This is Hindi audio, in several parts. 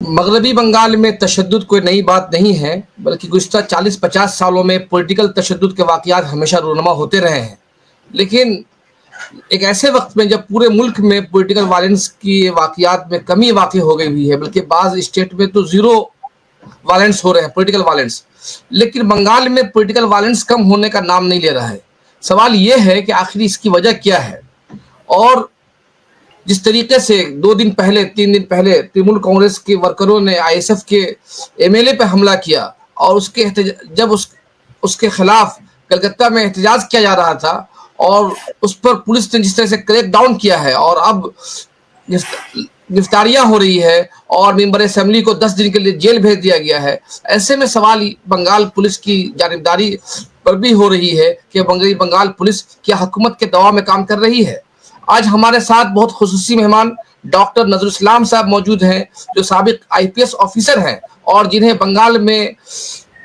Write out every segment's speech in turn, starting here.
मगरबी बंगाल में तशद्दुद कोई नई बात नहीं है, बल्कि गुज़िश्ता 40-50 सालों में पॉलिटिकल तशद्दुद के वाक़यात हमेशा रूनुमा होते रहे हैं। लेकिन एक ऐसे वक़्त में जब पूरे मुल्क में पॉलिटिकल वायलेंस की वाक़यात में कमी वाक़ई हो गई हुई है, बल्कि बाज़ स्टेट में तो ज़ीरो वायलेंस हो रहे हैं, पॉलिटिकल वायलेंस। लेकिन बंगाल में पॉलिटिकल वायलेंस कम होने का नाम नहीं ले रहा है। सवाल ये है कि आखिर इसकी वजह क्या है? और जिस तरीके से 2 दिन पहले 3 दिन पहले तृणमूल कांग्रेस के वर्करों ने आईएसएफ के एमएलए पे हमला किया और जब उसके खिलाफ कलकत्ता में एहतजाज किया जा रहा था और उस पर पुलिस ने जिस तरह से क्रैक डाउन किया है और अब गिरफ्तारियां हो रही है और मेंबर असेंबली को 10 दिन के लिए जेल भेज दिया गया है। ऐसे में सवाल बंगाल पुलिस की जानिबदारी पर भी हो रही है कि बंगाल पुलिस क्या हुकूमत के दबाव में काम कर रही है। आज हमारे साथ बहुत खुसूसी मेहमान डॉक्टर नजरुल इस्लाम साहब मौजूद हैं, जो साबिक आईपीएस ऑफिसर हैं और जिन्हें बंगाल में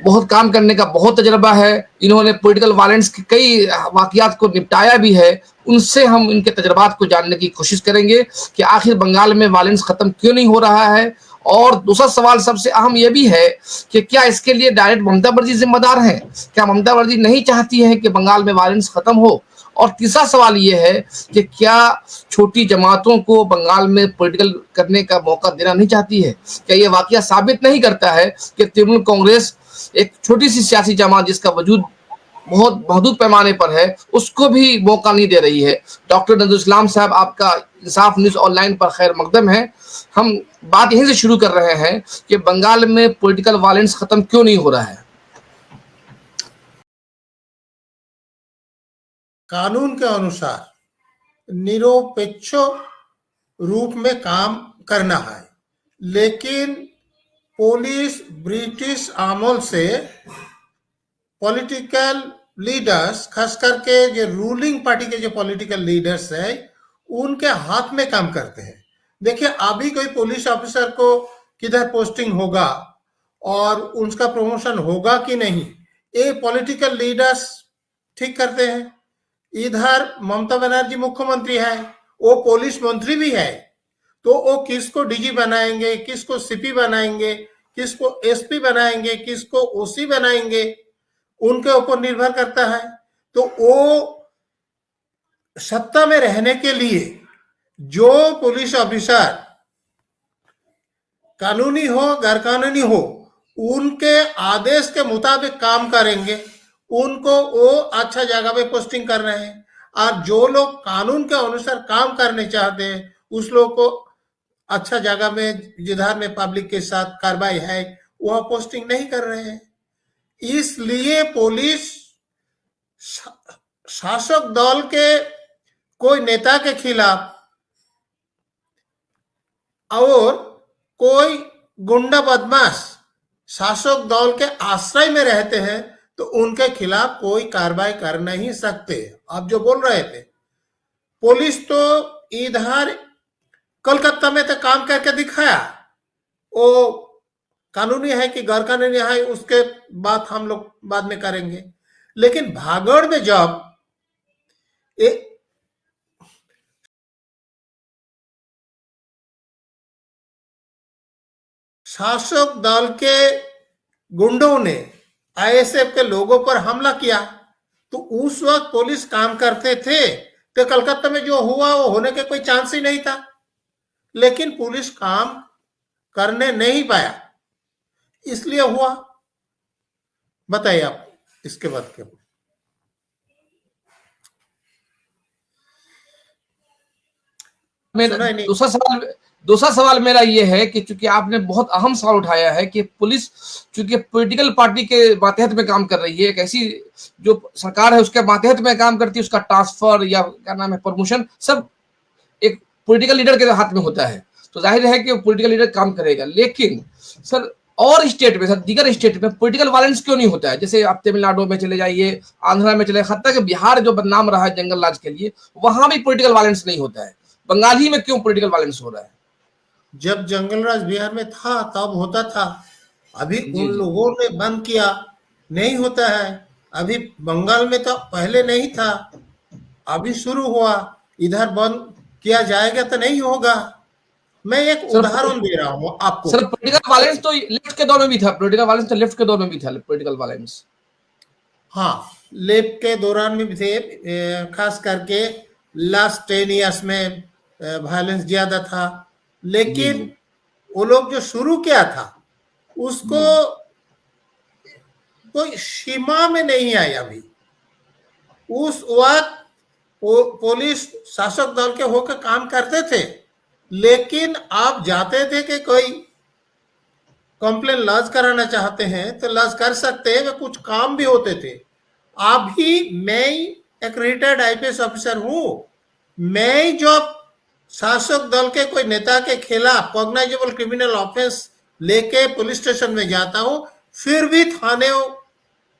बहुत काम करने का बहुत तजर्बा है। इन्होंने पॉलिटिकल वायलेंस के कई वाकयात को निपटाया भी है। उनसे हम इनके तजर्बात को जानने की कोशिश करेंगे कि आखिर बंगाल में वायलेंस खत्म क्यों नहीं हो रहा है। और दूसरा सवाल सबसे अहम यह भी है कि क्या इसके लिए डायरेक्ट ममता बनर्जी जिम्मेदार हैं? क्या ममता बनर्जी नहीं चाहती है कि बंगाल में वायलेंस खत्म हो? और तीसरा सवाल ये है कि क्या छोटी जमातों को बंगाल में पॉलिटिकल करने का मौका देना नहीं चाहती है? क्या ये वाकया साबित नहीं करता है कि तृणमूल कांग्रेस एक छोटी सी सियासी जमात जिसका वजूद बहुत महदूद पैमाने पर है, उसको भी मौका नहीं दे रही है? डॉक्टर नजरुल इस्लाम साहब, आपका इंसाफ न्यूज ऑनलाइन पर खैर मकदम है। हम बात यहीं से शुरू कर रहे हैं कि बंगाल में पॉलिटिकल वायलेंस खत्म क्यों नहीं हो रहा है? कानून के अनुसार निरपेक्ष रूप में काम करना है, लेकिन पुलिस ब्रिटिश अमल से पॉलिटिकल लीडर्स, खास करके जो रूलिंग पार्टी के जो पॉलिटिकल लीडर्स हैं, उनके हाथ में काम करते हैं। देखिए, अभी कोई पुलिस ऑफिसर को किधर पोस्टिंग होगा और उसका प्रमोशन होगा कि नहीं, ये पॉलिटिकल लीडर्स ठीक करते हैं। इधर ममता बनर्जी मुख्यमंत्री है, वो पुलिस मंत्री भी है, तो वो किसको डीजी बनाएंगे, किसको सीपी बनाएंगे, किसको एसपी बनाएंगे, किसको ओसी बनाएंगे, उनके ऊपर निर्भर करता है। तो वो सत्ता में रहने के लिए जो पुलिस ऑफिसर कानूनी हो गैर कानूनी हो, उनके आदेश के मुताबिक काम करेंगे, उनको वो अच्छा जगह पे पोस्टिंग कर रहे हैं। और जो लोग कानून के अनुसार काम करने चाहते हैं, उस लोग को अच्छा जगह में, जिधर में पब्लिक के साथ कार्रवाई है, वह पोस्टिंग नहीं कर रहे हैं। इसलिए पुलिस शासक दल के कोई नेता के खिलाफ और कोई गुंडा बदमाश शासक दल के आश्रय में रहते हैं, तो उनके खिलाफ कोई कार्रवाई कर नहीं सकते। आप जो बोल रहे थे, पुलिस तो इधर कलकत्ता में तो काम करके दिखाया, वो कानूनी है कि गैर कानूनी है, उसके बात हम लोग बाद में करेंगे। लेकिन भागड़ में जब शासक दल के गुंडों ने आईएसएफ के लोगों पर हमला किया, तो उस वक्त पुलिस काम करते थे, तो कलकत्ता में जो हुआ वो होने के कोई चांस ही नहीं था। लेकिन पुलिस काम करने नहीं पाया, इसलिए हुआ। बताइए आप इसके बाद क्या? दूसरा सवाल मेरा ये है कि चूंकि आपने बहुत अहम सवाल उठाया है कि पुलिस चूंकि पॉलिटिकल पार्टी के मातहत में काम कर रही है, एक ऐसी जो सरकार है उसके मातहत में काम करती है, उसका ट्रांसफर या क्या नाम है प्रमोशन सब एक पॉलिटिकल लीडर के हाथ में होता है, तो जाहिर है कि पॉलिटिकल लीडर काम करेगा। लेकिन सर और स्टेट में, सर दीगर स्टेट में पॉलिटिकल वायलेंस क्यों नहीं होता है? जैसे आप तमिलनाडु में चले जाइए, आंध्रा में चले, खत्ता के बिहार जो बदनाम रहा है जंगल राज के लिए, वहां भी पॉलिटिकल वायलेंस नहीं होता है। बंगाल ही में क्यों पॉलिटिकल वायलेंस हो रहा है? जब जंगल राज बिहार में था तब होता था, अभी उन लोगों ने बंद किया, नहीं होता है। अभी बंगाल में तो पहले नहीं था, अभी शुरू हुआ, इधर बंद किया जाएगा तो नहीं होगा। मैं एक सर उदाहरण दे रहा हूं आपको। सर पॉलिटिकल वायलेंस तो लेफ्ट के दौर में भी था, पॉलिटिकल वायलेंस तो लेफ्ट के दौर में भी था, पॉलिटिकल वायलेंस। हाँ, लेप के दौरान में भी थे, खास करके लास्ट 10 इयर्स में वायलेंस ज्यादा था। जी लेकिन जी वो लोग जो शुरू किया था उसको जी कोई सीमा में नहीं आया अभी। उस वक्त पुलिस शासक दल के होकर काम करते थे, लेकिन आप जाते थे कि कोई कंप्लेन लॉन्च कराना चाहते हैं तो लॉन्च कर सकते हैं, वे कुछ काम भी होते थे। अभी मैं एक रिटायर्ड आईपीएस ऑफिसर हूं, मैं जब शासक दल के कोई नेता के खिलाफ कॉग्नाइजेबल क्रिमिनल ऑफेंस लेके पुलिस स्टेशन में जाता हूं, फिर भी थाने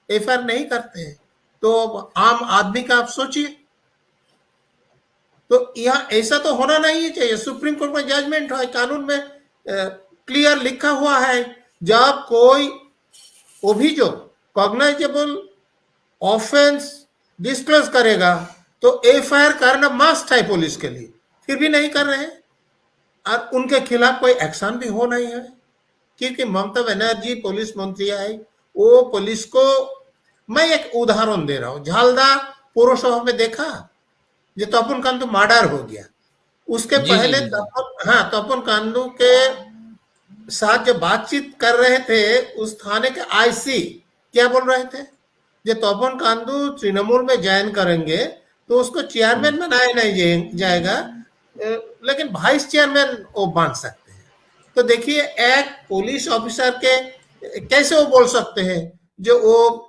एफआईआर नहीं करते हैं। तो आम आदमी का आप सोचिए। तो यहाँ ऐसा तो होना नहीं चाहिए। सुप्रीम कोर्ट में जजमेंट है, कानून में क्लियर लिखा हुआ है, जब कोई अभियोग कॉग्नाइजेबल ऑफेंस डिस्क्लोज करेगा तो एफआईआर करना मस्ट है पुलिस के लिए, फिर भी नहीं कर रहे हैं। और उनके खिलाफ कोई एक्शन भी हो नहीं है, क्योंकि ममता बनर्जी पुलिस मंत्री है। वो पुलिस को, मैं एक उदाहरण दे रहा हूं, झालदा पौरसभा में देखा, जो तपन कांडू मर्डर हो गया, उसके जी जी पहले जी जी तपन कांडू के साथ जो बातचीत कर रहे थे, उस थाने के आईसी क्या बोल रहे थे, जो तपन कांडू तृणमूल में ज्वाइन करेंगे तो उसको चेयरमैन बनाया नहीं जाएगा, लेकिन वाइस चेयरमैन वो बन सकते हैं। तो देखिए, एक पुलिस ऑफिसर के कैसे वो बोल सकते हैं, जो वो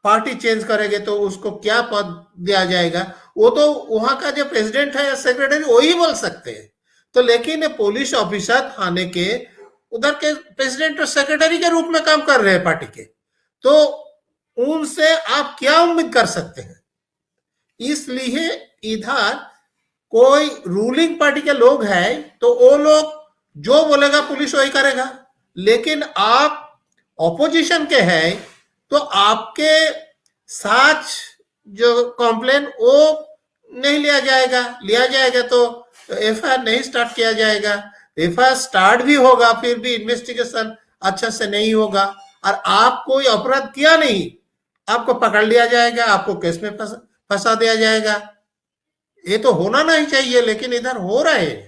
पार्टी चेंज करेंगे तो उसको क्या पद दिया जाएगा, वो तो वहां का जो प्रेसिडेंट है या सेक्रेटरी वही बोल सकते हैं। तो लेकिन पुलिस ऑफिसर थाने के उधर के प्रेसिडेंट और सेक्रेटरी के रूप में काम कर रहे हैं पार्टी के, तो उनसे आप क्या उम्मीद कर सकते हैं। इसलिए इधर कोई रूलिंग पार्टी के लोग हैं तो वो लोग जो बोलेगा पुलिस वही करेगा, लेकिन आप ऑपोजिशन के हैं तो आपके साथ जो कंप्लेन वो नहीं लिया जाएगा तो एफआईआर नहीं स्टार्ट किया जाएगा। एफआईआर स्टार्ट भी होगा, फिर भी इन्वेस्टिगेशन अच्छा से नहीं होगा, और आप कोई अपराध किया नहीं, आपको पकड़ लिया जाएगा, आपको केस में फंसा दिया जाएगा। ये तो होना नहीं चाहिए, लेकिन इधर हो रहा है।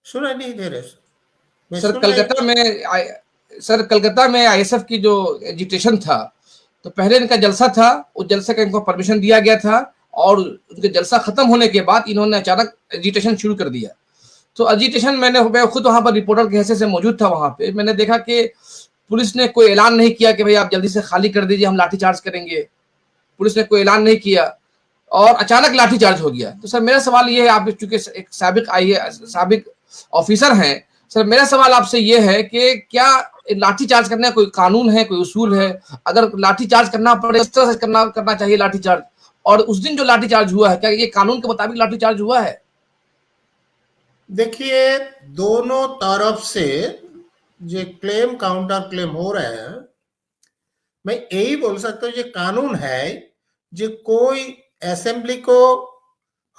सुनाई नहीं दे रहे, मैं सर सुन रही। कलकत्ता में सर कलकत्ता में आईएसएफ की जो एजिटेशन था, तो पहले इनका जलसा था, उस जलसे का इनको परमिशन दिया गया था, और उनके जलसा खत्म होने के बाद इन्होंने अचानक एजिटेशन शुरू कर दिया। तो एजिटेशन मैं खुद वहां पर रिपोर्टर के हैसियत से मौजूद था वहां पे, मैंने देखा कि पुलिस ने कोई ऐलान नहीं किया कि भाई आप जल्दी से खाली कर दीजिए, हम लाठीचार्ज करेंगे। पुलिस ने कोई ऐलान नहीं किया और अचानक लाठीचार्ज हो गया। तो सर मेरा सवाल ये है, आप चूंकि एक साबिक ऑफिसर हैं, सर मेरा सवाल आपसे ये है कि क्या लाठीचार्ज करने का कोई कानून है, कोई उसूल है? अगर लाठीचार्ज करना पड़े किस तरह से करना चाहिए लाठीचार्ज? और उस दिन जो लाठीचार्ज हुआ है, क्या ये कानून के मुताबिक लाठीचार्ज हुआ है? देखिए, दोनों तरफ से जो क्लेम काउंटर क्लेम हो रहे हैं, मैं यही बोल सकता हूँ, ये कानून है। जो कोई असेंबली को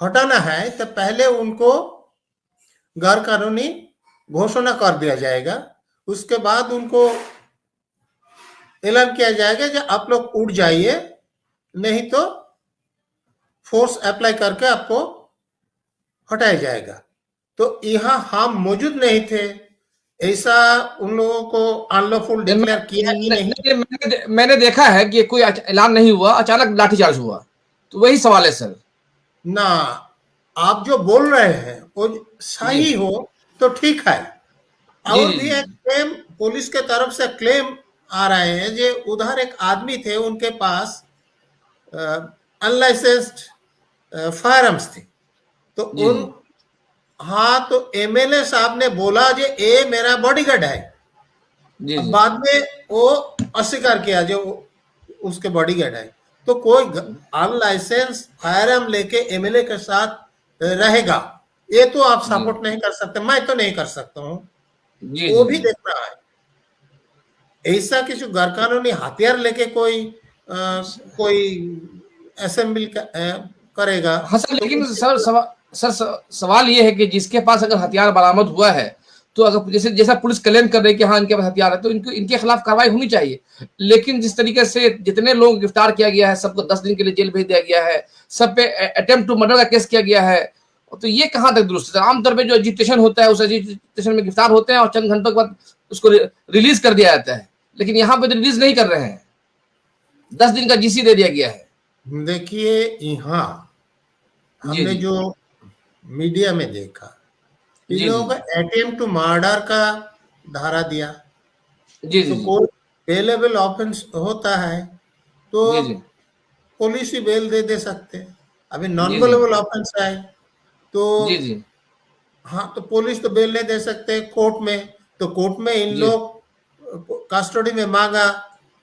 हटाना है तो पहले उनको गैर कानूनी घोषणा कर दिया जाएगा, उसके बाद उनको ऐलान किया जाएगा कि आप लोग उठ जाइए, नहीं तो फोर्स अप्लाई करके आपको हटाया जाएगा। तो यहाँ हम मौजूद नहीं थे, ऐसा उन लोगों को अनलॉफुल डिक्लेयर किया ही नहीं। मैंने देखा है कि कोई ऐलान नहीं हुआ, अचानक लाठीचार्ज हुआ। तो वही सवाल है सर। ना, आप जो बोल रहे हैं वो सही हो तो ठीक है। जी और जी भी जी एक क्लेम पुलिस के तरफ से क्लेम आ रहे हैं, जो उधर एक आदमी थे, उनके पास अनलाइसेंस्ड फायरआर्म्स थी। तो जी उन, हाँ, तो एमएलए साहब ने बोला जे ये मेरा बॉडीगार्ड है। जी अब जी बाद में वो अस्वीकार किया जो उसके बॉडीगार्ड है। तो कोई अनलाइसेंस फायरआर्म लेके एमएलए के साथ रहेगा, ये तो आप सपोर्ट नहीं कर सकते, मैं तो नहीं कर सकता हूँ। जी वो जी भी जी देखना है। ऐसा किसी गैर कानूनी हथियार लेके कोई असेंबली करेगा हाँ सर, तो लेकिन उसके सवाल ये है कि जिसके पास अगर हथियार बरामद हुआ है, तो अगर जैसे जैसा पुलिस क्लेम कर रही है कि हाँ इनके पास हथियार है, तो इनके खिलाफ कार्रवाई होनी चाहिए। लेकिन जिस तरीके से जितने लोग गिरफ्तार किया गया है, सबको 10 दिन के लिए जेल भेज दिया गया है, सब पे अटेम्प्ट टू मर्डर का केस किया गया है, तो ये कहाँ तक दुरुस्त है? आमतौर पर जो एजिटेशन होता है, उस एजिटेशन में गिरफ्तार होते हैं और चंद घंटों के बाद उसको रिलीज कर दिया जाता है, लेकिन यहाँ पे तो रिलीज नहीं कर रहे हैं, 10 दिन का जीसी दे दिया गया है। देखिए, यहाँ जी हमने जी जो मीडिया में देखा, इन जी लोगों जी का अटेम्प्ट टू मर्डर का धारा दिया, जी तो जी कोई बेलेबल ऑफेंस होता है तो जी जी पुलिस ही बेल दे सकते हैं। अभी नॉन जी जी बेलेबल ऑफेंस है तो जी जी हाँ, तो पुलिस तो बेल नहीं दे सकते कोर्ट में, तो कोर्ट में इन जी लोग कस्टडी में मांगा,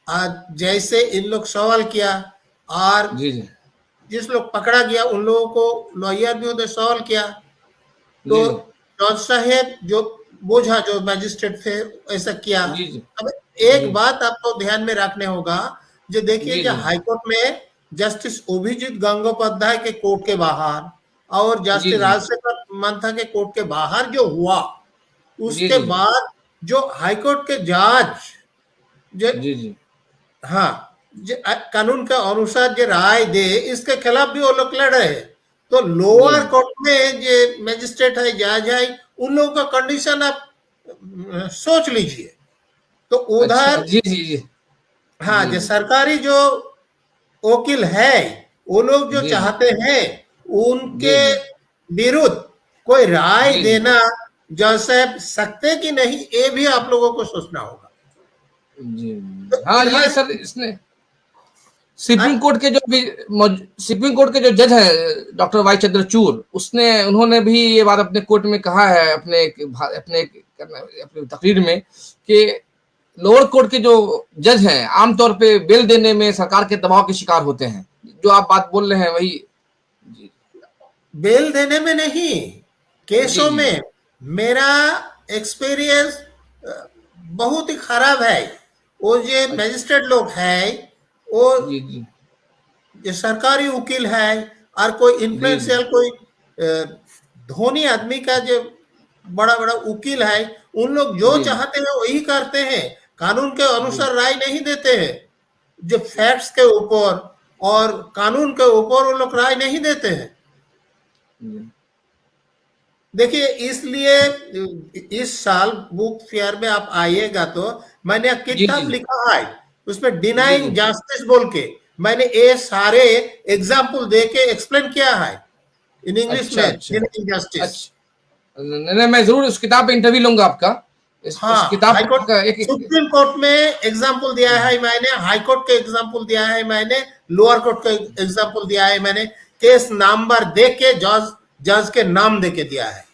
आज जैसे इन लोग सवाल किया और जी जी जिस लोग पकड़ा गया उन लोगों को लॉयर भी उन्होंने सवाल किया, तो जी जज साहेब जो बोझा जो मैजिस्ट्रेट थे ऐसा किया। जी जी अब जी एक बात आपको ध्यान में रखने होगा, जो देखिए जी जो जी हाईकोर्ट में जस्टिस अभिजीत गंगोपाध्याय के कोर्ट के बाहर और जी जस्टिस जी राजशेखर मंथा के कोर्ट के बाहर जो हुआ, जी उसके जी बाद जो हाईकोर्ट के जज जो जी जी हाँ कानून के अनुसार जो राय दे, इसके खिलाफ भी वो लोग लड़ रहे हैं। तो जी लोअर कोर्ट में जो मैजिस्ट्रेट है जज है, उन लोगों का कंडीशन आप सोच लीजिए। तो अच्छा उधर जी जी जी हाँ, जी जो सरकारी जो वकील है, वो लोग जो जी जी चाहते हैं जी उनके जी विरुद्ध कोई राय जी जी देना जज साहब सकते कि नहीं, ये भी आप लोगों को सोचना होगा। जी तो हाँ, ये इधर सर इसने सुप्रीम कोर्ट के जो जज हैं डॉक्टर वाई चंद्रचूड़, उन्होंने भी ये बात अपने कोर्ट में कहा है, अपने तकरीर में, कि लोअर कोर्ट के जो जज हैं आमतौर पे बेल देने में सरकार के दबाव के शिकार होते हैं। जो आप बात बोल रहे हैं वही। जी बेल देने में नहीं, जी केसों जी में मेरा एक्सपीरियंस बहुत ही खराब है। वो जो अच्छा मजिस्ट्रेट लोग है, वो जी जी जो सरकारी वकील है और कोई जी जी इन्फ्लुएंशियल कोई धोनी आदमी का जो बड़ा बड़ा वकील है, उन लोग जो जी चाहते हैं वही करते हैं, कानून के जी अनुसार राय नहीं देते हैं। जो फैक्ट्स के ऊपर और कानून के ऊपर वो लोग राय नहीं देते हैं। जी देखिए, इसलिए इस साल बुक फेयर में आप आइएगा तो मैंने एक जी किताब जी लिखा है, उसमें जी डिनाइंग जी जस्टिस बोल के मैंने ये सारे एग्जाम्पल दे के एक्सप्लेन किया है इन इंग्लिश अच्छा में, अच्छा डिनाइंग जस्टिस। अच्छा नहीं नहीं, मैं जरूर उस किताब पे इंटरव्यू लूंगा आपका। उस हाँ, किताब हाई कोर्ट का सुप्रीम कोर्ट में एग्जाम्पल दिया है मैंने, हाई कोर्ट के एग्जाम्पल दिया है मैंने, लोअर कोर्ट का एग्जाम्पल दिया है मैंने, केस नंबर दे के जज के नाम दे के दिया है।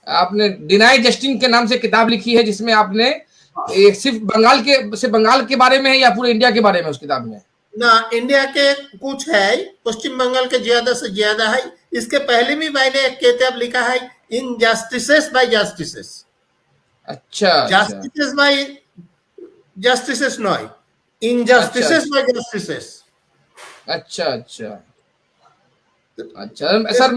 आपने डिनाई जस्टिस के नाम से किताब लिखी है, जिसमें आपने सिर्फ बंगाल के बारे में है या पूरे इंडिया के बारे में उस किताब में? ना, इंडिया के कुछ है, पश्चिम बंगाल के ज्यादा से ज्यादा है। इसके पहले भी मैंने एक किताब लिखा है, इनजस्टिसेस बाय जस्टिसेस। अच्छा अच्छा जस्टिसेस बाय जस्टिसेस नॉय, अच्छा इनजस्टिसेस बाय जस्टिसेस। अच्छा अच्छा अच्छा सर,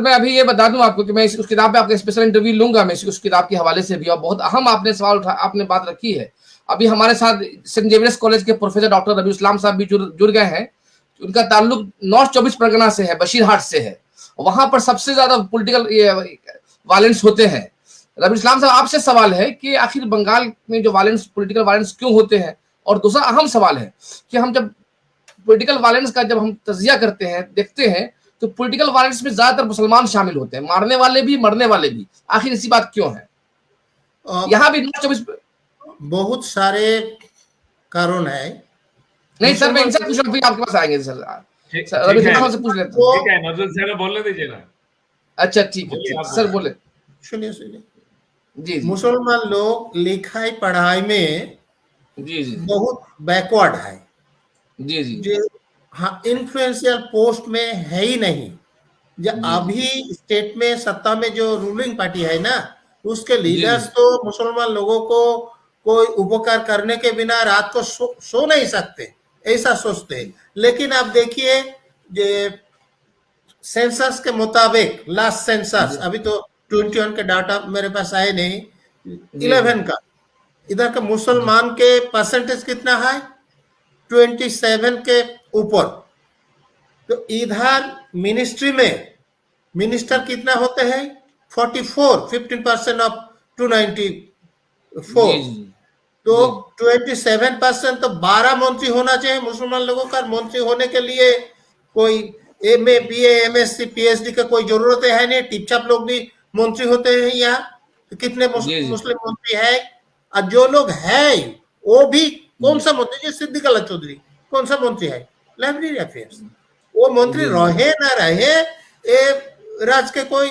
मैं अभी ये बता दूं आपको कि मैं उस किताब पे आपका स्पेशल इंटरव्यू लूंगा, मैं उस किताब के हवाले से भी। और बहुत अहम आपने बात रखी है। अभी हमारे साथ सेंट जेवियर्स कॉलेज के प्रोफेसर डॉक्टर रबी इस्लाम साहब भी जुड़ गए हैं। उनका ताल्लुक नॉर्थ 24 परगना से है, बशीरहाट से है। वहां पर सबसे ज्यादा पॉलिटिकल वायलेंस होते हैं। रबी इस्लाम साहब, आपसे सवाल है कि आखिर बंगाल में जो पॉलिटिकल वायलेंस क्यों होते हैं? और दूसरा अहम सवाल है कि हम जब पॉलिटिकल वायलेंस का जब हम तजिया करते हैं, देखते हैं, तो पॉलिटिकल वायलेंस में ज्यादातर मुसलमान शामिल होते हैं, मारने वाले भी मरने वाले भी। आखिर ऐसी बात क्यों है? यहाँ भी नॉर्थ 24। बहुत सारे कारण है। नहीं सर, मैं मुसलमान इनसे पूछ रहा हूँ, फिर आपके पास आएंगे सर। ठीक रवि ठीक है इस्लाम से पूछ लेता हूँ। को ठीक है, नजरुल साहब बोलने दीजिए ना। अच्छा ठीक है, बोलिए, ठीक आप सर, बोलिए। बोले। सुनिए सुनिए, जी जी मुसलमान लोग लिखाई पढ़ाई में जी जी बहुत बैकवर्ड है। जी जी जो हाँ, इन्फ्लुएंशियल पोस्ट में है ही नहीं। जो जी अभी स्टेट में सत्ता में जो रूलिंग पार्टी है ना, उसके जी लीडर्स तो मुसलमान लोगों को कोई उपकार करने के बिना रात को सो नहीं सकते, ऐसा सोचते हैं। लेकिन आप देखिए ये सेंसस के मुताबिक, लास्ट सेंसस, अभी तो 21 के डाटा मेरे पास आए नहीं, 11 का, इधर का मुसलमान के परसेंटेज कितना है, 27 के ऊपर। तो इधर मिनिस्ट्री में मिनिस्टर कितना होते हैं, 44, 15% ऑफ 294। तो 27% तो 12 मंत्री होना चाहिए मुसलमान लोगों का। मंत्री होने के लिए कोई MA, BA, MSc, PhD का कोई जरूरत है नहीं, टिपचाप लोग भी मंत्री होते हैं यहाँ। तो कितने मुस्लिम मंत्री है, और जो लोग है वो भी कौन सा मंत्री, सिद्दीक अला चौधरी कौन सा मंत्री है, लाइब्रेरी अफेयर्स। वो मंत्री रहे ना रहे, राज के कोई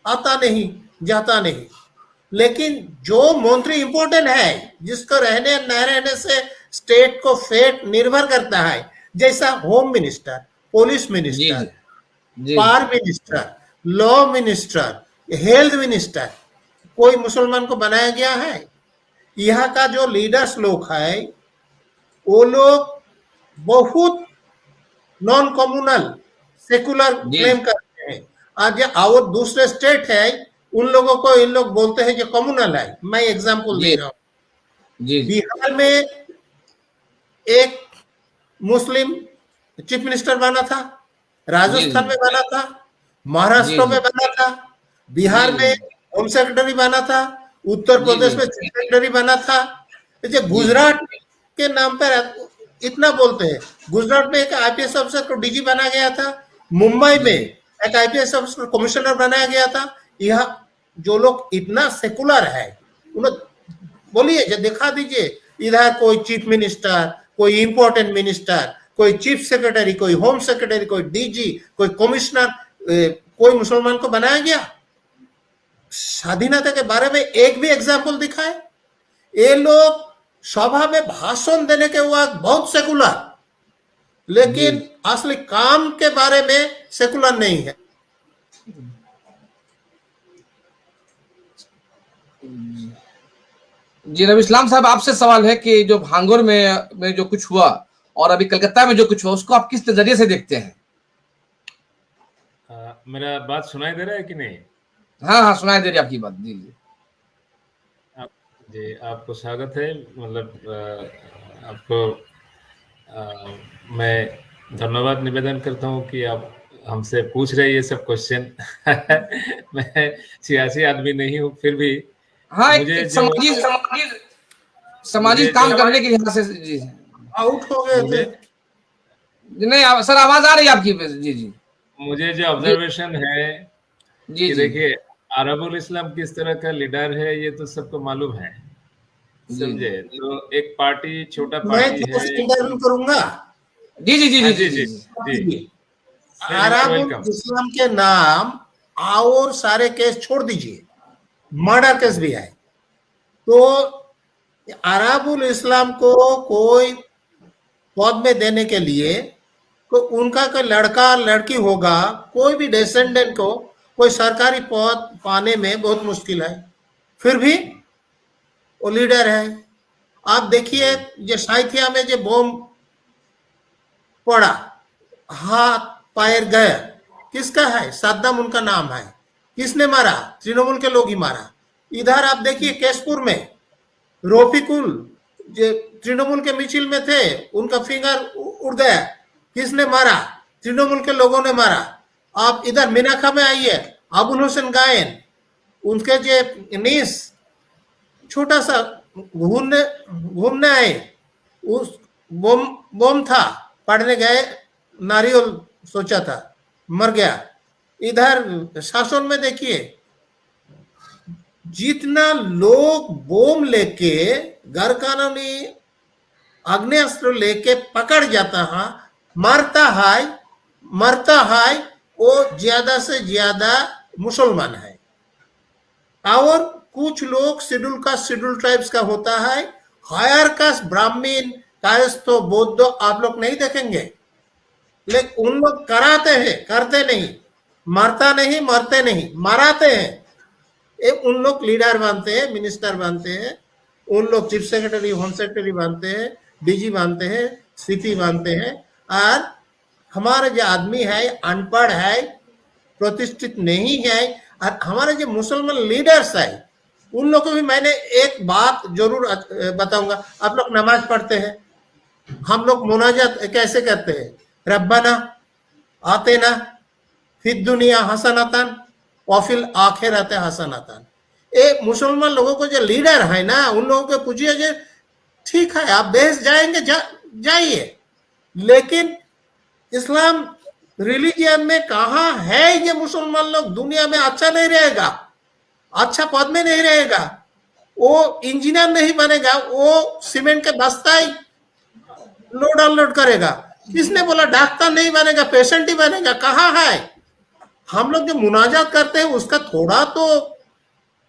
आता नहीं जाता नहीं। लेकिन जो मंत्री इंपॉर्टेंट है, जिसको रहने न रहने से स्टेट को फेट निर्भर करता है, जैसा home minister, police minister, power minister, law minister, health minister, कोई मुसलमान को बनाया गया है। यहाँ का जो लीडर्स लोग है वो लोग बहुत नॉन कम्युनल सेकुलर क्लेम करते हैं। आज और दूसरे स्टेट है, उन लोगों को इन लोग बोलते हैं जो कम्युनल है। मैं एग्जांपल दे रहा हूँ, बिहार में एक मुस्लिम चीफ मिनिस्टर बना था, राजस्थान में बना था, महाराष्ट्र में बना था, बिहार में होम सेक्रेटरी बना था, उत्तर प्रदेश में चीफ सेक्रेटरी बना था। जो गुजरात के नाम पर इतना बोलते हैं, गुजरात में एक IPS अफसर को DG बना गया था, मुंबई में एक IPS अफसर को कमिश्नर बनाया गया था। यह जो लोग इतना सेकुलर है, उन्हें बोलिए, जो दिखा दीजिए इधर कोई चीफ मिनिस्टर, कोई इंपॉर्टेंट मिनिस्टर, कोई चीफ सेक्रेटरी, कोई होम सेक्रेटरी, कोई DG, कोई कमिश्नर, कोई मुसलमान को बनाया गया। स्वाधीनता के बारे में एक भी एग्जाम्पल दिखाए। ये लोग सभा में भाषण देने के बाद बहुत सेकुलर, लेकिन असली काम के बारे में सेकुलर नहीं है। जी रवि इस्लाम साहब, आपसे सवाल है कि जो भांगुर में जो कुछ हुआ और अभी कलकत्ता में जो कुछ हुआ, उसको आप किस नजरिए से देखते हैं? मेरा बात सुनाई दे रहा है कि नहीं? हाँ हाँ, सुनाई दे रही है आपकी बात। जी जी, आपको स्वागत है। मतलब आपको मैं धन्यवाद निवेदन करता हूँ कि आप हमसे पूछ रहे ये सब क्वेश्चन। मैं सियासी आदमी नहीं हूँ, फिर भी हाँ, एक सामाजिक काम करने के लिहाज से। जी आउट हो गए थे। नहीं सर, आवाज आ रही है आपकी। जी जी, मुझे जो ऑब्जर्वेशन है कि देखिए, अरबुल इस्लाम किस तरह का लीडर है ये तो सबको मालूम है, समझे। तो एक पार्टी, छोटा पार्टी है। मैं करूंगा। जी जी जी जी जी जी। अरबुल इस्लाम के नाम और सारे केस छोड़ दीजिए, मर्डर केस भी है। तो अरबुल इस्लाम को कोई पद में देने के लिए तो उनका कोई लड़का लड़की होगा, कोई भी डिसेंडेंट को कोई सरकारी पद पाने में बहुत मुश्किल है, फिर भी वो लीडर है। आप देखिए, जो साइथिया में जो बम पड़ा, हाथ पैर गए, किसका है? सद्दाम उनका नाम है। किसने मारा? तृणमूल के लोग ही मारा। इधर आप देखिए केशपुर में रफीकुल जो तृणमूल के मिছিল में थे, उनका फिंगर उड़ गया। किसने मारा? तृणमूल के लोगों ने मारा। आप इधर मीनाखा में आइए, अबुल हुसैन गायन, उनके जो नीस छोटा सा घूमने आए, उस बम था, पढ़ने गए, नारियल सोचा था, मर गया। इधर शासन में देखिए, जितना लोग बम लेके, गैर कानूनी आग्नेयास्त्र लेके पकड़ जाता है, मरता है, वो ज्यादा से ज्यादा मुसलमान है। और कुछ लोग शेड्यूल ट्राइब्स का होता है, हायर कास्ट ब्राह्मण, कायस्थो, बौद्ध आप लोग नहीं देखेंगे, लेकिन उन लोग कराते हैं, करते नहीं, मरता नहीं, मरते नहीं, मराते हैं। उन लोग लीडर बनते हैं, मिनिस्टर बनते हैं, उन लोग चीफ सेक्रेटरी, होम सेक्रेटरी मानते हैं, डीजी मानते हैं, सीपी मानते हैं। और हमारे जो आदमी है अनपढ़ है, प्रतिष्ठित नहीं है, और हमारे जो मुसलमान लीडर्स है उन लोग को भी मैंने एक बात जरूर बताऊंगा। आप लोग नमाज पढ़ते हैं, हम लोग मुनाजात कैसे करते हैं? रब्बाना आतेना फिद दुनिया हसनतन वफिल आखिरत हसनतन। ये मुसलमान लोगों को जो लीडर है ना, उन लोगों को पूछिए जो ठीक है आप देश जाएंगे जाइए, लेकिन इस्लाम रिलीजियन में कहा है ये मुसलमान लोग दुनिया में अच्छा नहीं रहेगा, अच्छा पद में नहीं रहेगा, वो इंजीनियर नहीं बनेगा, वो सीमेंट के बस्ता ही लोड अनलोड करेगा। किसने बोला डॉक्टर नहीं बनेगा, पेशेंट ही बनेगा? कहा है? हम लोग जो मुनाजात करते हैं उसका थोड़ा तो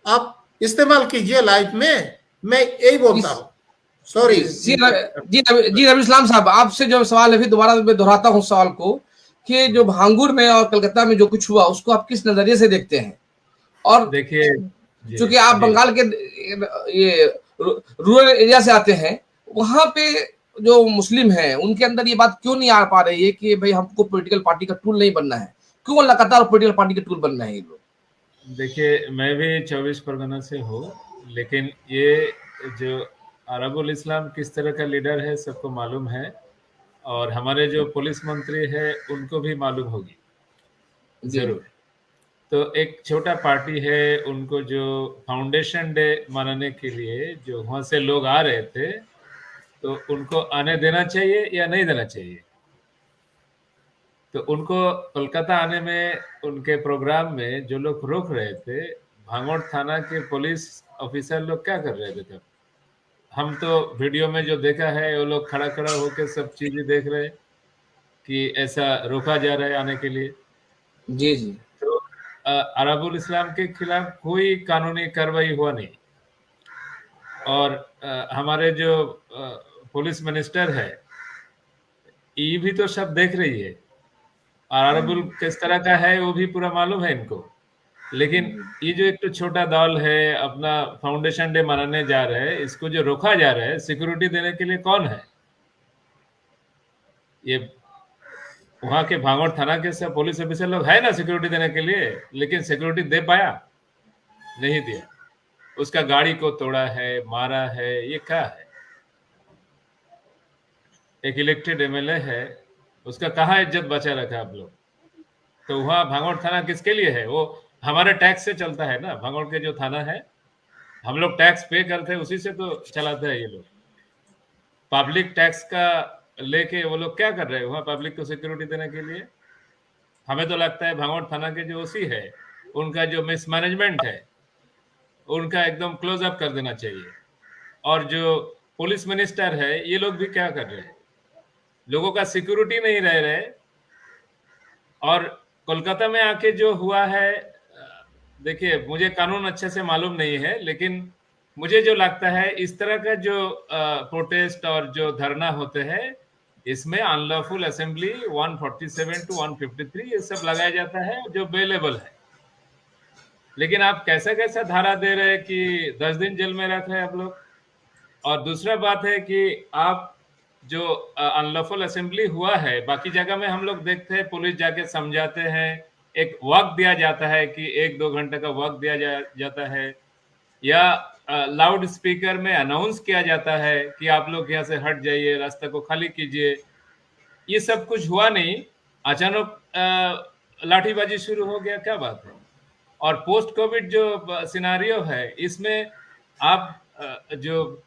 आप इस्तेमाल कीजिए लाइफ में, मैं यही बोलता हूँ। सॉरी जी रवि इस्लाम साहब, आपसे जो सवाल है फिर दोबारा मैं दोहराता हूँ सवाल को कि जो भांगुर में और कलकत्ता में जो कुछ हुआ उसको आप किस नजरिए से देखते हैं? और देखिए, चूंकि आप बंगाल के ये रूरल एरिया से आते हैं, वहां पे जो मुस्लिम हैं उनके अंदर ये बात क्यों नहीं आ पा रही है कि भाई हमको पॉलिटिकल पार्टी का टूल नहीं बनना है? क्यों लगातार पॉलिटिकल पार्टी का टूल बनना है ये लोग? देखिए, मैं भी 24 परगना से हूँ, लेकिन ये जो अरबुल इस्लाम किस तरह का लीडर है सबको मालूम है, और हमारे जो पुलिस मंत्री है उनको भी मालूम होगी जरूर। तो एक छोटा पार्टी है, उनको जो फाउंडेशन डे मनाने के लिए जो वहां से लोग आ रहे थे, तो उनको आने देना चाहिए या नहीं देना चाहिए? तो उनको कोलकाता आने में उनके प्रोग्राम में जो लोग रोक रहे थे, भांगोड़ थाना के पुलिस ऑफिसर लोग क्या कर रहे थे तब? हम तो वीडियो में जो देखा है वो लोग खड़ा खड़ा होकर सब चीजें देख रहे कि ऐसा रोका जा रहा है आने के लिए। जी जी। तो अरबुल इस्लाम के खिलाफ कोई कानूनी कार्रवाई हुआ नहीं, और हमारे जो पुलिस मिनिस्टर है ये भी तो सब देख रही है, और अरबुल किस तरह का है वो भी पूरा मालूम है इनको। लेकिन ये जो एक तो छोटा दल है अपना फाउंडेशन डे मनाने जा रहे हैं, इसको जो रोका जा रहा है सिक्योरिटी देने के लिए कौन है? ये वहां के भांगोड़ थाना के सब पुलिस ऑफिसर लोग है ना सिक्योरिटी देने के लिए, लेकिन सिक्योरिटी दे पाया? नहीं दिया। उसका गाड़ी को तोड़ा है, मारा है, ये क्या है? एक इलेक्टेड एमएलए है, उसका कहाँ इज्जत बचा रखा आप लोग? तो वहाँ भांगोड़ थाना किसके लिए है? वो हमारे टैक्स से चलता है ना, भांगोड़ के जो थाना है हम लोग टैक्स पे करते हैं, उसी से तो चलाते हैं ये लोग। पब्लिक टैक्स का लेके वो लोग क्या कर रहे हैं वहाँ पब्लिक को सिक्योरिटी देने के लिए? हमें तो लगता है भांगोड़ थाना के जो ओसी है उनका जो मिसमैनेजमेंट है उनका एकदम क्लोज अप कर देना चाहिए। और जो पुलिस मिनिस्टर है ये लोग भी क्या कर रहे हैं? लोगों का सिक्योरिटी नहीं रह रहे। और कोलकाता में आके जो हुआ है, देखिए मुझे कानून अच्छे से मालूम नहीं है, लेकिन मुझे जो लगता है इस तरह का जो प्रोटेस्ट और जो धरना होते हैं इसमें अनलॉफुल असेंबली 147 टू 153 ये सब लगाया जाता है जो बेलेबल है। लेकिन आप कैसा कैसा धारा दे रहे हैं कि 10 दिन जेल में रख रहे हैं आप लोग। और दूसरा बात है कि आप जो अनलॉफुल असेंबली हुआ है बाकी जगह में हम लोग देखते हैं पुलिस जाके समझाते हैं, एक वक्त दिया जाता है कि 1-2 घंटे का वक्त दिया जाता है, या लाउड स्पीकर में अनाउंस किया जाता है कि आप लोग यहाँ से हट जाइए, रास्ते को खाली कीजिए। ये सब कुछ हुआ नहीं, अचानक लाठीबाजी शुरू हो गया, क्या बात है? और पोस्ट कोविड जो सिनारियो है इसमें आप जो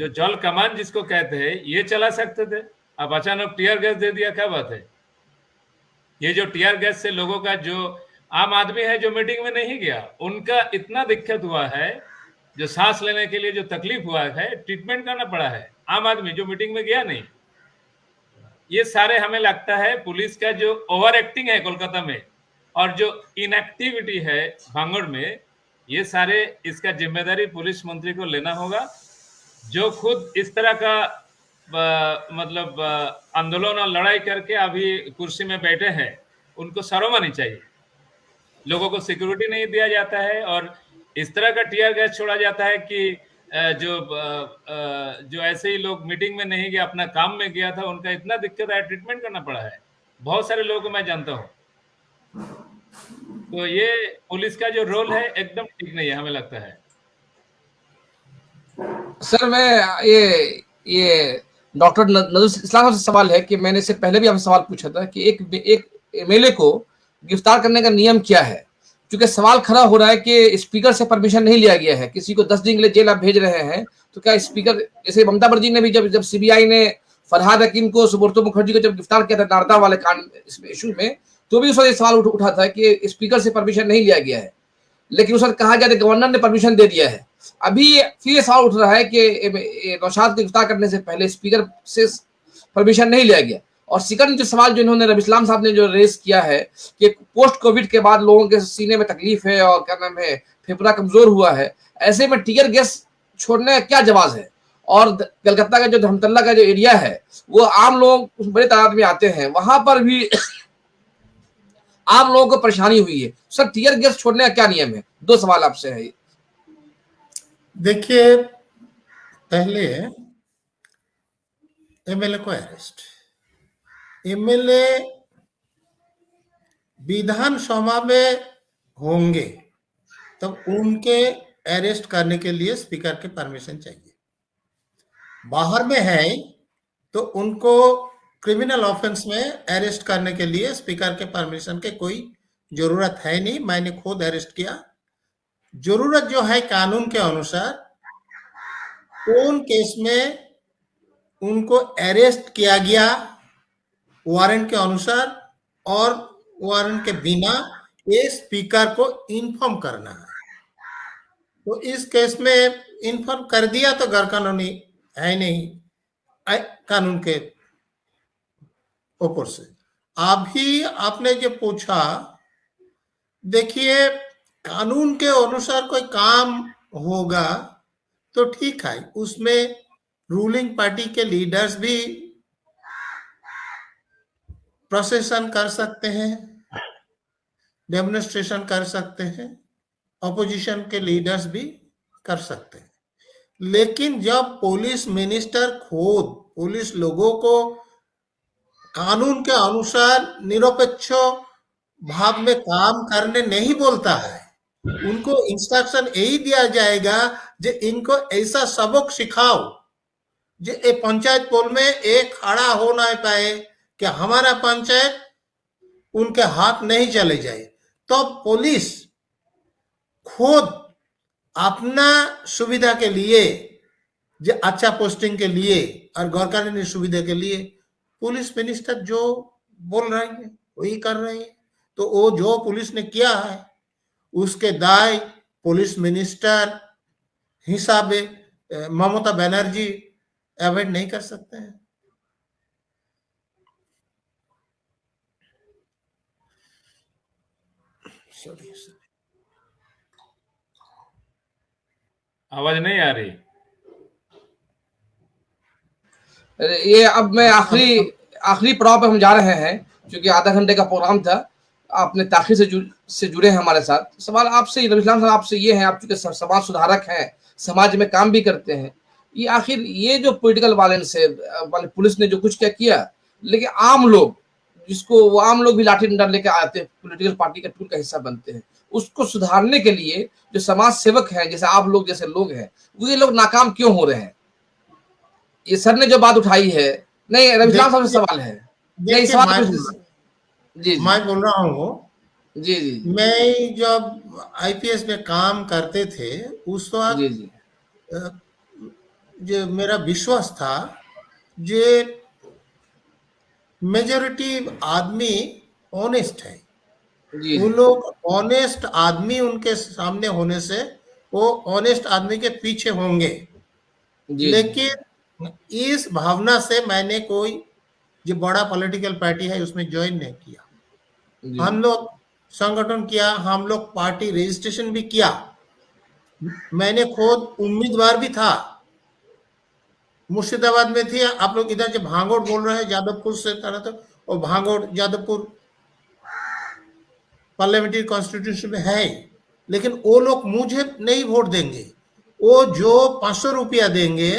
जल कमान जिसको कहते हैं ये चला सकते थे, अब अचानक टीयर गैस दे दिया, क्या बात है? ये जो टीयर गैस से लोगों का जो आम आदमी है जो मीटिंग में नहीं गया उनका इतना दिक्कत हुआ है, जो सांस लेने के लिए जो तकलीफ हुआ है, ट्रीटमेंट करना पड़ा है, आम आदमी जो मीटिंग में गया नहीं। ये सारे हमें लगता है पुलिस का जो ओवर एक्टिंग है कोलकाता में और जो इनएक्टिविटी है भांगड़ में, ये सारे इसका जिम्मेदारी पुलिस मंत्री को लेना होगा, जो खुद इस तरह का मतलब आंदोलन और लड़ाई करके अभी कुर्सी में बैठे हैं, उनको शर्म आनी चाहिए। लोगों को सिक्योरिटी नहीं दिया जाता है और इस तरह का टीयर गैस छोड़ा जाता है कि जो ऐसे ही लोग मीटिंग में नहीं गया, अपना काम में गया था, उनका इतना दिक्कत आया, ट्रीटमेंट करना पड़ा है। बहुत सारे लोगों को मैं जानता हूँ। तो ये पुलिस का जो रोल है एकदम ठीक नहीं है, हमें लगता है। सर मैं ये डॉक्टर नजरुल इस्लाम साहब से सवाल है कि मैंने इससे पहले भी आपसे सवाल पूछा था कि एक एमएलए को गिरफ्तार करने का नियम क्या है, क्योंकि सवाल खड़ा हो रहा है कि स्पीकर से परमिशन नहीं लिया गया है, किसी को 10 दिन के लिए जेल आप भेज रहे हैं, तो क्या स्पीकर, जैसे ममता बनर्जी ने भी जब सीबीआई ने फरहाद हकीम को, सुब्रतो मुखर्जी को जब गिरफ्तार किया था नारदा वाले कांड इशू में, तो भी उस वक्त सवाल उठा था कि स्पीकर से परमिशन नहीं लिया गया है, लेकिन उस वक्त कहा गया था गवर्नर ने परमिशन दे दिया है। अभी फिर ये सवाल उठ रहा है कि नौशाद को गिरफ्तार करने से पहले स्पीकर से परमिशन नहीं लिया गया। और सेकंड जो सवाल जो इन्होंने रवि इस्लाम साहब ने जो रेस किया है कि पोस्ट कोविड के बाद लोगों के सीने में तकलीफ है और क्या नाम है, फेफड़ा कमजोर हुआ है, ऐसे में टीयर गैस छोड़ने का क्या जवाब है। और कलकत्ता का जो धर्मतल्ला का जो एरिया है वो आम लोग बड़े तादाद में आते हैं, वहां पर भी आम लोगों को परेशानी हुई है। सर टीयर गैस छोड़ने का क्या नियम है? दो सवाल आपसे है। देखिए, पहले एमएलए को अरेस्ट, एमएलए विधानसभा में होंगे तब उनके अरेस्ट करने के लिए स्पीकर के परमिशन चाहिए। बाहर में है तो उनको क्रिमिनल ऑफेंस में अरेस्ट करने के लिए स्पीकर के परमिशन के कोई जरूरत है नहीं। मैंने खुद अरेस्ट किया। जरूरत जो है कानून के अनुसार, कौन केस में उनको अरेस्ट किया गया वारंट के अनुसार और वारंट के बिना, ये स्पीकर को इन्फॉर्म करना है। तो इस केस में इन्फॉर्म कर दिया तो गैर कानूनी है नहीं कानून के ऊपर से। अभी आपने जो पूछा, देखिए कानून के अनुसार कोई काम होगा तो ठीक है, उसमें रूलिंग पार्टी के लीडर्स भी प्रोसेसन कर सकते हैं, डेमोन्स्ट्रेशन कर सकते हैं, अपोजिशन के लीडर्स भी कर सकते हैं। लेकिन जब पुलिस मिनिस्टर खुद पुलिस लोगों को कानून के अनुसार निरपेक्ष भाव में काम करने नहीं बोलता है, उनको इंस्ट्रक्शन यही दिया जाएगा जे इनको ऐसा सबक सिखाओ जे ए पंचायत पोल में एक खड़ा हो ना पाए कि हमारा पंचायत उनके हाथ नहीं चले जाए। तो पुलिस खुद अपना सुविधा के लिए, जो अच्छा पोस्टिंग के लिए और गैर कानूनी सुविधा के लिए पुलिस मिनिस्टर जो बोल रहे हैं वही कर रहे हैं। तो वो जो पुलिस ने किया है उसके दाय पुलिस मिनिस्टर हिसाबे ममता बनर्जी अवॉइड नहीं कर सकते हैं। आवाज नहीं आ रही। ये अब मैं आखिरी पड़ाव पे हम जा रहे हैं, क्योंकि आधा घंटे का प्रोग्राम था। आपने ताखिर से जुड़े हैं हमारे साथ। सवाल आपसे रवि इस्लाम साहब आपसे ये है, आप चूंकि समाज सुधारक हैं, समाज में काम भी करते हैं, ये आखिर ये जो पॉलिटिकल वायलेंस है, पुलिस ने जो कुछ क्या किया, लेकिन आम लोग जिसको वो आम लोग भी लाठी डंडा लेके आते हैं, पॉलिटिकल पार्टी का टूल का हिस्सा बनते हैं, उसको सुधारने के लिए जो समाज सेवक हैं जैसे आप लोग जैसे लोग हैं, वो ये लोग नाकाम क्यों हो रहे हैं? ये सर ने जो बात उठाई है, नहीं रवि इस्लाम साहब से सवाल है, नहीं सवाल जी मैं बोल रहा हूँ जी जी, मैं जब आईपीएस में काम करते थे उस वक्त जी जी, जो मेरा विश्वास था जे मेजॉरिटी आदमी ऑनेस्ट है, जी उन लोग ऑनेस्ट आदमी उनके सामने होने से वो ऑनेस्ट आदमी के पीछे होंगे। जी, लेकिन इस भावना से मैंने कोई जो बड़ा पॉलिटिकल पार्टी है उसमें ज्वाइन नहीं किया। जी, हम लोग संगठन किया, हम लोग पार्टी रजिस्ट्रेशन भी किया, मैंने खुद उम्मीदवार भी था, मुर्शिदाबाद में थी। आप लोग इधर जो भांगोड़ बोल रहे हैं जादवपुर से था, तो वो भांगोड़ जादवपुर पार्लियामेंट्री कॉन्स्टिट्यूशन में है, लेकिन वो लोग मुझे नहीं वोट देंगे। वो जो 500 रुपया देंगे,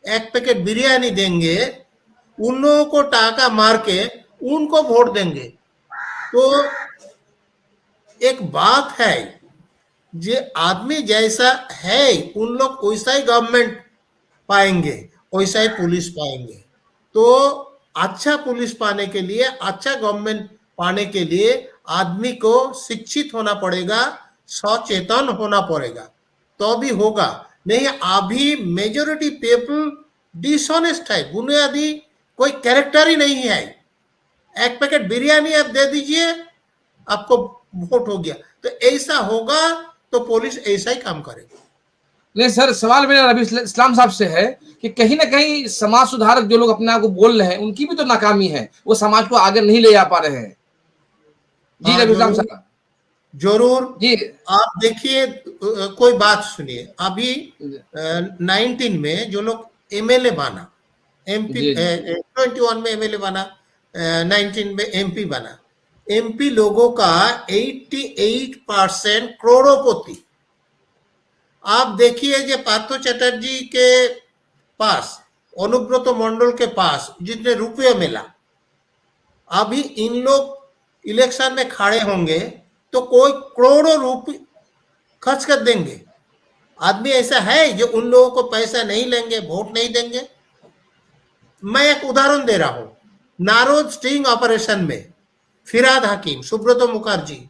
एक पैकेट बिरयानी देंगे, उन लोगों को टाका मार के उनको वोट देंगे। तो एक बात है, जे आदमी जैसा है उन लोग वैसा ही गवर्नमेंट पाएंगे, वैसा ही पुलिस पाएंगे। तो अच्छा पुलिस पाने के लिए, अच्छा गवर्नमेंट पाने के लिए आदमी को शिक्षित होना पड़ेगा, सचेतन होना पड़ेगा, तो भी होगा। नहीं अभी मेजोरिटी पीपल डिसऑनेस्ट है, बुनियादी कोई कैरेक्टर ही नहीं है। एक पैकेट बिरयानी आप दे दीजिए, आपको वोट हो गया। तो ऐसा होगा तो पुलिस ऐसा ही काम करेगी। नहीं सर, सवाल मेरा रवि इस्लाम साहब से है कि कहीं ना कहीं समाज सुधारक जो लोग अपने आप को बोल रहे हैं उनकी भी तो नाकामी है, वो समाज को आगे नहीं ले जा पा रहे हैं। जी हाँ रवि इस्लाम जरूर, साहब। जरूर। जी आप देखिए, कोई बात सुनिए। अभी 19 में जो लोग एमएलए बना, एमपी जी जी 21 में एमएलए बना, 19 में एमपी बना, एमपी लोगों का 88% करोड़ोपति। आप देखिए जो पार्थो चैटर्जी के पास, अनुब्रत मंडल के पास जितने रुपये मिला, अभी इन लोग इलेक्शन में खड़े होंगे तो कोई करोड़ों रुपये खर्च कर देंगे। आदमी ऐसा है जो उन लोगों को पैसा नहीं लेंगे, वोट नहीं देंगे। मैं एक उदाहरण दे रहा हूं, नारोद स्टिंग ऑपरेशन में फिराद हकीम, सुब्रतो मुखर्जी,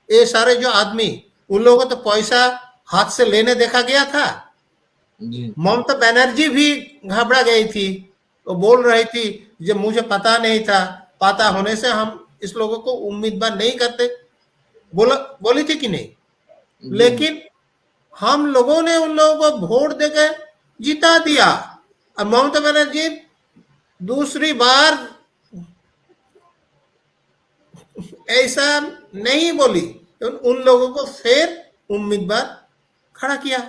ये सारे जो आदमी, उन लोगों को तो पैसा हाथ से लेने देखा गया था। जी ममता बनर्जी भी घबरा गई थी, वो बोल रही थी जब मुझे पता नहीं था, पता होने से हम इस लोगों को उम्मीदवार नहीं करते, बोली थी कि नहीं। जी लेकिन हम लोगों ने उन लोगों को वोट देकर जिता दिया। अब ममता बनर्जी दूसरी बार ऐसा नहीं बोली, तो उन लोगों को फिर उम्मीदवार खड़ा किया।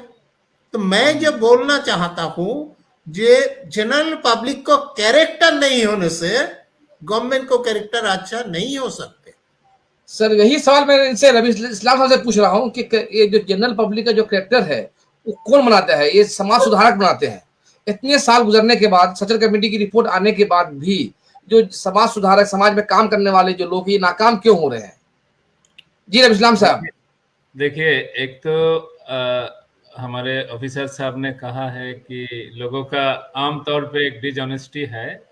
तो मैं जब बोलना चाहता हूं, जे जनरल पब्लिक को कैरेक्टर नहीं होने से गवर्नमेंट को कैरेक्टर अच्छा नहीं हो सकते। सर, यही सवाल मैं इनसे रवि इस्लाम साहब से पूछ रहा हूँ कि ये जो जनरल पब्लिक का जो कैरेक्टर है वो कौन बनाता है? ये समाज सुधारक बनाते हैं। इतने साल गुजरने के बाद, सचल कमेटी की रिपोर्ट आने के बाद भी जो समाज सुधारक, समाज में काम करने वाले जो लोग, ये नाकाम क्यों हो रहे हैं? जी रवि इस्लाम साहब। देखिए, एक तो हमारे ऑफिसर साहब ने कहा है कि लोगों का आमतौर पे एक डिसऑनेस्टी है,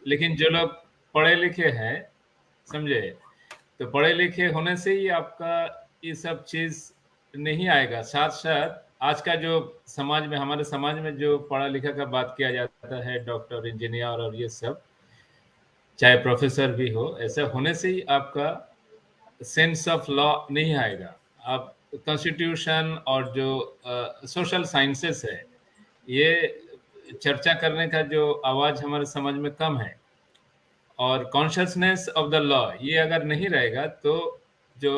लेकिन जो लोग पढ़े लिखे हैं, समझे, तो पढ़े लिखे होने से ही आपका ये सब चीज नहीं आएगा। साथ साथ आज का जो समाज में, हमारे समाज में जो पढ़ा लिखा का बात किया जाता है, डॉक्टर, इंजीनियर और ये सब, चाहे प्रोफेसर भी हो, ऐसा होने से ही आपका सेंस ऑफ लॉ नहीं आएगा। आप कॉन्स्टिट्यूशन और जो सोशल साइंसेस है, ये चर्चा करने का जो आवाज हमारे समाज में कम है, और कॉन्शियसनेस ऑफ द लॉ ये अगर नहीं रहेगा तो जो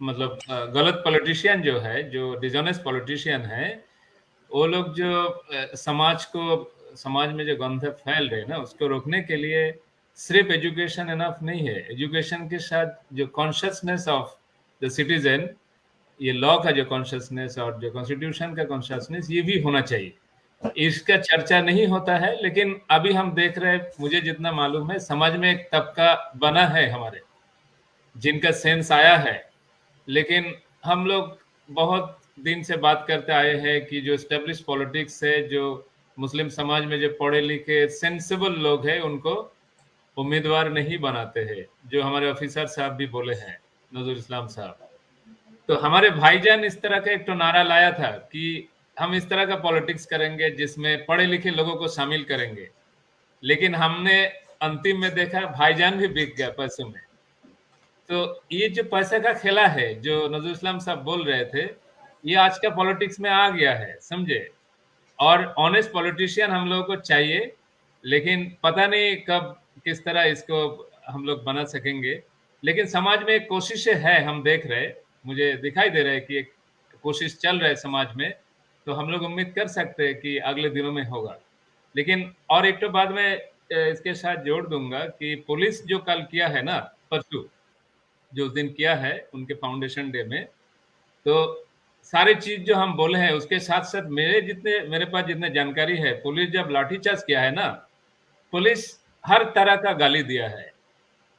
गलत पॉलिटिशियन जो है, जो डिसऑनेस्ट पॉलिटिशियन है, वो लोग जो समाज में जो गंध फैल रहे हैं ना, उसको रोकने के लिए सिर्फ एजुकेशन इनफ नहीं है। एजुकेशन के साथ जो कॉन्शियसनेस ऑफ द सिटीजन, ये लॉ का जो कॉन्शियसनेस और जो कॉन्स्टिट्यूशन का कॉन्शियसनेस, ये भी होना चाहिए। इसका चर्चा नहीं होता है, लेकिन अभी हम देख रहे हैं, मुझे जितना मालूम है, समाज में एक तबका बना है हमारे, जिनका सेंस आया है। लेकिन हम लोग बहुत दिन से बात करते आए हैं कि जो एस्टेब्लिश पॉलिटिक्स है, जो मुस्लिम समाज में जो पढ़े लिखे सेंसिबल लोग हैं, उनको उम्मीदवार नहीं बनाते हैं, जो हमारे ऑफिसर साहब भी बोले हैं, नजरुल इस्लाम साहब। तो हमारे भाईजान इस तरह का एक तो नारा लाया था कि हम इस तरह का पॉलिटिक्स करेंगे जिसमें पढ़े लिखे लोगों को शामिल करेंगे, लेकिन हमने अंतिम में देखा भाईजान भी बिक गया पैसे में। तो ये जो पैसे का खेला है, जो नजरुल इस्लाम साहब बोल रहे थे, ये आज का पॉलिटिक्स में आ गया है, समझे। और ऑनेस्ट पॉलिटिशियन हम लोगों को चाहिए, लेकिन पता नहीं कब किस तरह इसको हम लोग बना सकेंगे। लेकिन समाज में एक कोशिशें है, हम देख रहे, मुझे दिखाई दे रहा है कि एक कोशिश चल रहा है समाज में। तो हम लोग उम्मीद कर सकते हैं कि अगले दिनों में होगा। लेकिन और एक तो बात मैं इसके साथ जोड़ दूंगा कि पुलिस जो कल किया है ना, परसों जो उस दिन किया है उनके फाउंडेशन डे में, तो सारी चीज जो हम बोले हैं उसके साथ साथ मेरे पास जितने जानकारी है, पुलिस जब लाठीचार्ज किया है ना, पुलिस हर तरह का गाली दिया है,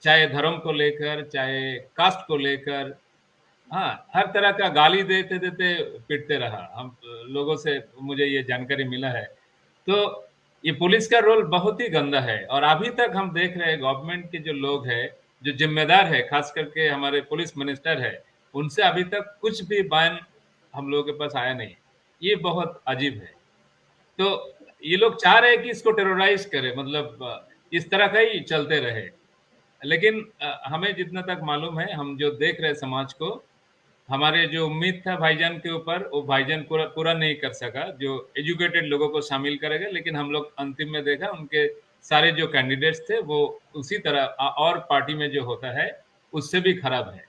चाहे धर्म को लेकर, चाहे कास्ट को लेकर। हाँ, हर तरह का गाली देते देते पीटते रहा। हम लोगों से मुझे ये जानकारी मिला है। तो ये पुलिस का रोल बहुत ही गंदा है, और अभी तक हम देख रहे हैं गवर्नमेंट के जो लोग हैं, जो जिम्मेदार है, खास करके हमारे पुलिस मिनिस्टर है, उनसे अभी तक कुछ भी बयान हम लोगों के पास आया नहीं। ये बहुत अजीब है। तो ये लोग चाह रहे हैं कि इसको टेरराइज करें, मतलब इस तरह का ही चलते रहे। लेकिन हमें जितना तक मालूम है, हम जो देख रहे हैं समाज को, हमारे जो उम्मीद था भाईजान के ऊपर, वो भाईजान पूरा पूरा नहीं कर सका, जो एजुकेटेड लोगों को शामिल करेगा। लेकिन हम लोग अंतिम में देखा उनके सारे जो कैंडिडेट्स थे वो उसी तरह और पार्टी में जो होता है उससे भी खराब है।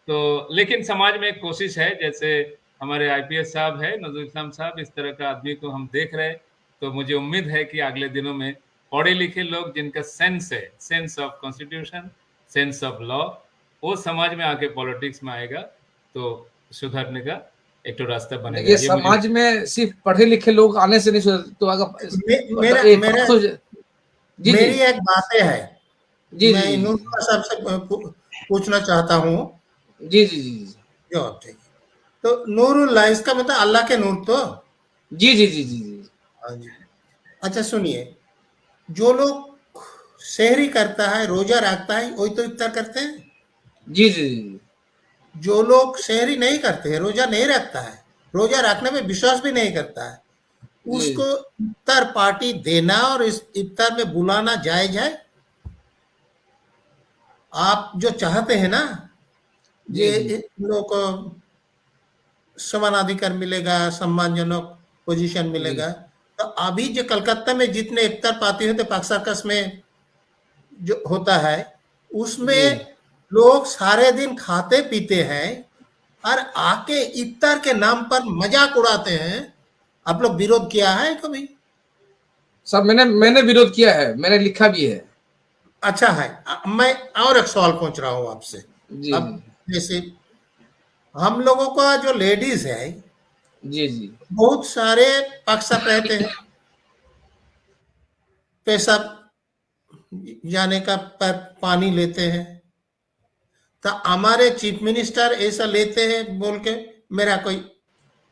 तो लेकिन समाज में एक कोशिश है, जैसे हमारे आईपीएस साहब है नजरुल इस्लाम साहब, इस तरह का आदमी को हम देख रहे हैं। तो मुझे उम्मीद है कि अगले दिनों में पढ़े लिखे लोग जिनका सेंस है, sense of constitution, sense of law, वो समाज में आके पॉलिटिक्स में आएगा तो सुधरने का एक तो रास्ता बनेगा। ये समाज में सिर्फ पढ़े लिखे लोग आने से नहीं सुधर, तो अगर मेरी एक बातें है, जी मैं जी नूरुल्लाह साहब से पूछना चाहता हूँ। जी जी जी जवाब चाहिए। तो नूरुल्लाह इसका मतलब अल्लाह के नूर तो? जी जी जी जी जी। हाँ जी। अच्छा सुनिए, जो लोग सहरी करता है, रोजा रखता है, वही तो इफ्तार करते हैं। जी जी जी। जो लोग सहरी नहीं करते हैं, रोजा नहीं रखता है, रोजा रखने में विश्वास भी नहीं करता है, उसको इफ्तार पार्टी देना और इस इफ्तार में बुलाना जायज है? आप जो चाहते हैं ना, ये लोग को समानाधिकार मिलेगा, सम्मानजनक पोजीशन मिलेगा, तो अभी जो कलकत्ता में जितने इफ्तार पार्टी होते, पाक सर्कस में जो होता है, उसमें लोग सारे दिन खाते पीते हैं और आके इफ्तार के नाम पर मजाक उड़ाते हैं। आप लोग विरोध किया है कभी? सर मैंने विरोध किया है, मैंने लिखा भी है। अच्छा है। मैं और एक सवाल पूछ रहा हूँ आपसे। जी अब जैसे हम लोगों का जो लेडीज है, जी जी बहुत सारे पक्षप रहते हैं, पेशाब जाने का पर पानी लेते हैं, तो हमारे चीफ मिनिस्टर ऐसा लेते हैं बोल के मेरा कोई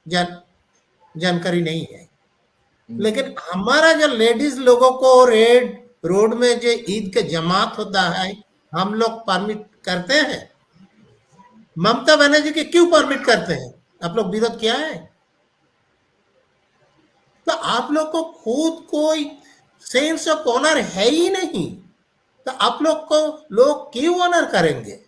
जानकारी नहीं है। लेकिन हमारा जो लेडीज लोगों को रोड में जो ईद के जमात होता है, हम लोग परमिट करते हैं। ममता बनर्जी के क्यों परमिट करते हैं? आप लोग विरोध किया है? तो आप लोग को खुद कोई सेंस ऑफ ऑनर है ही नहीं, तो आप लोग को लोग क्यों ऑनर करेंगे?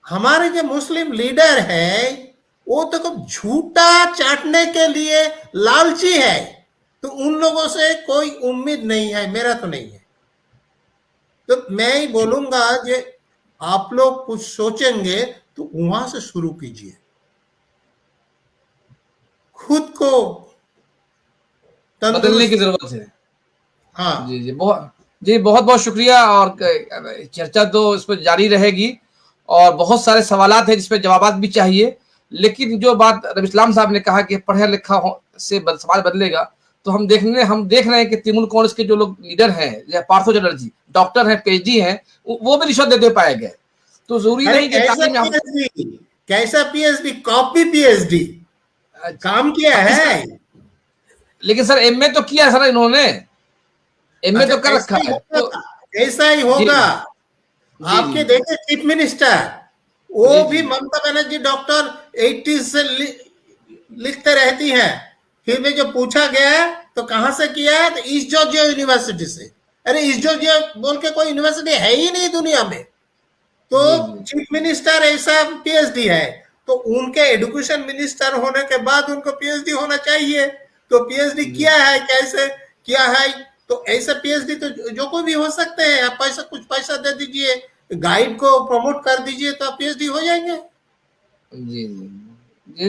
हमारे जो मुस्लिम लीडर है वो तो झूठा चाटने के लिए लालची है, तो उन लोगों से कोई उम्मीद नहीं है, मेरा तो नहीं है। तो मैं ही बोलूंगा कि आप लोग कुछ सोचेंगे तो वहां से शुरू कीजिए, खुद को बदलने की जरूरत है। हाँ जी बहुत बहुत शुक्रिया। और चर्चा तो इस पर जारी रहेगी और बहुत सारे सवालात हैं जिस पर जवाब भी चाहिए। लेकिन जो बात रवि इस्लाम साहब ने कहा कि पढ़ा लिखा से समाज बदलेगा, तो हम देख रहे हैं कि तृणमूल कांग्रेस के जो लोग लीडर हैं, पार्थो चटर्जी डॉक्टर हैं, पीएचडी हैं, वो भी रिश्वत देते पाए गए। तो जरूरी नहीं कि कैसा पीएचडी, कॉपी पीएचडी काम किया है। लेकिन सर एमए तो किया सर इन्होंने, एमए तो कर रखा है। तो ऐसा ही होगा। आपके देखे चीफ मिनिस्टर, वो भी ममता बनर्जी डॉक्टर 80 से लिखते रहती हैं। फिर में जो पूछा गया तो कहां से किया है, तो ईस्ट जॉर्जिया यूनिवर्सिटी से। अरे ईस्ट जॉर्जिया बोल के कोई यूनिवर्सिटी है ही नहीं दुनिया में। तो चीफ मिनिस्टर ऐसा पीएचडी है, तो उनके एजुकेशन मिनिस्टर होने के बाद उनको पीएचडी होना चाहिए। तो पीएचडी किया है, कैसे किया है? तो ऐसा पीएचडी तो जो कोई भी हो सकते हैं। आप कुछ पैसा दे दीजिए, गाइड को प्रमोट कर दीजिए, तो आप पीएचडी हो जाएंगे।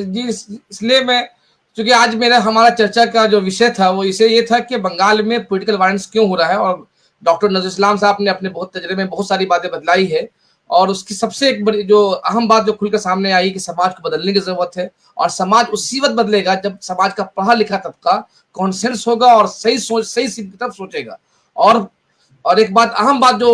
जी इसलिए मैं, क्योंकि आज हमारा चर्चा का जो विषय था वो ये था कि बंगाल में पॉलिटिकल वायलेंस क्यों हो रहा है, और डॉक्टर नजरुल इस्लाम साहब ने अपने बहुत तजर्बे में बहुत सारी बातें बतलाई है। और उसकी सबसे एक बड़ी जो अहम बात जो खुलकर सामने आई कि समाज को बदलने की जरूरत है, और समाज उसी वक्त बदलेगा जब समाज का पढ़ा लिखा तबका कॉन्सेंस होगा और सही सोच, सही सीख की तरफ सोचेगा। और एक बात, अहम बात जो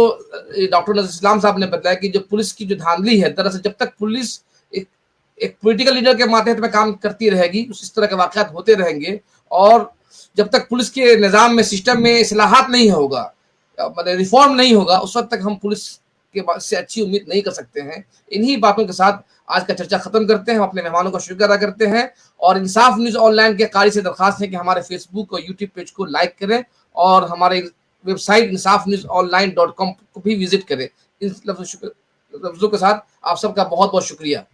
डॉक्टर नजर इस्लाम साहब ने बताया कि जो पुलिस की जो धांधली है, दरअसल जब तक पुलिस एक पॉलिटिकल लीडर के माध्यम में काम करती रहेगी, इस तरह के वाकयात होते रहेंगे, और जब तक पुलिस के निजाम में, सिस्टम में इस्लाहात नहीं होगा, मतलब रिफॉर्म नहीं होगा, उस वक्त तक हम पुलिस के से अच्छी उम्मीद नहीं कर सकते हैं। इन्हीं बातों के साथ आज का चर्चा खत्म करते हैं। हम अपने मेहमानों का शुक्र अदा करते हैं, और इंसाफ न्यूज ऑनलाइन के कारी से दरखास्त है कि हमारे फेसबुक और यूट्यूब पेज को लाइक करें और हमारे वेबसाइट insafnewsonline.com को भी विजिट करें। इन लफ्जों के साथ आप सबका बहुत बहुत शुक्रिया।